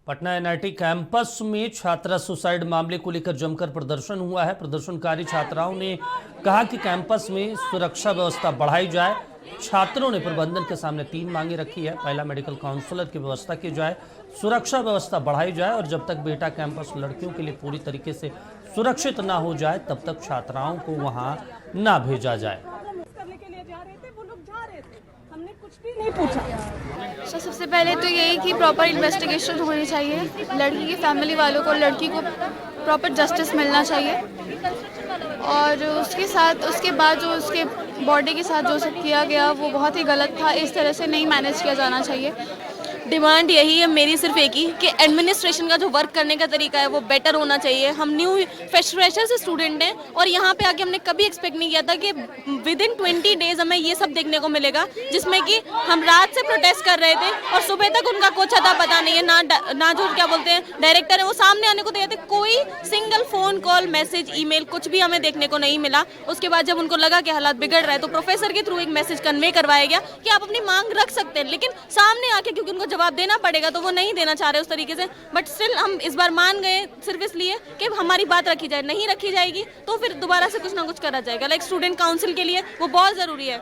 Patna NIT campus में छात्रा suicide मामले को लेकर जमकर प्रदर्शन हुआ है। प्रदर्शनकारी छात्राओं ने कहा कि कैंपस में सुरक्षा व्यवस्था बढ़ाई जाए। छात्रों ने प्रबंधन के सामने 3 मांगे रखी है। पहला, मेडिकल काउंसलर की व्यवस्था की जाए, सुरक्षा व्यवस्था बढ़ाई जाए और जब तक बेटा कैंपस लड़कियों के लिए पूरी तरीके से सुरक्षित ना हो जाए तब तक छात्राओं को वहां ना भेजा जाए। हमने कुछ भी नहीं पूछा। तो सबसे पहले तो यही कि प्रॉपर इन्वेस्टिगेशन होनी चाहिए, लड़की की फैमिली वालों को लड़की को प्रॉपर जस्टिस मिलना चाहिए और उसके बाद जो उसके बॉडी के साथ जो सब किया गया वो बहुत ही गलत था। इस तरह से नहीं मैनेज किया जाना चाहिए। डिमांड यही है मेरी सिर्फ एक ही कि एडमिनिस्ट्रेशन का जो वर्क करने का तरीका है वो बेटर होना चाहिए। हम न्यू फ्रेशर से स्टूडेंट हैं और यहाँ पे आके हमने कभी एक्सपेक्ट नहीं किया था कि विद इन 20 डेज हमें ये सब देखने को मिलेगा, जिसमें कि हम रात से प्रोटेस्ट कर रहे थे और सुबह तक उनका कुछ अता पता नहीं है। ना जो क्या बोलते हैं डायरेक्टर है वो सामने आने को तैयार थे। कोई single phone call, message, email कुछ भी हमें देखने को नहीं मिला। उसके बाद जब उनको लगा कि हालात बिगड़ रहे हैं तो प्रोफेसर के थ्रू एक मैसेज कन्वे करवाया गया कि आप अपनी मांग रख सकते हैं, लेकिन सामने आके क्योंकि उनको जवाब देना पड़ेगा तो वो नहीं देना चाह रहे उस तरीके से। बट स्टिल हम इस बार मान गए सिर्फ इसलिए कि हमारी बात रखी जाए। नहीं रखी जाएगी तो फिर दोबारा से कुछ ना कुछ करा जाएगा। लाइक स्टूडेंट काउंसिल के लिए वो बहुत जरूरी है।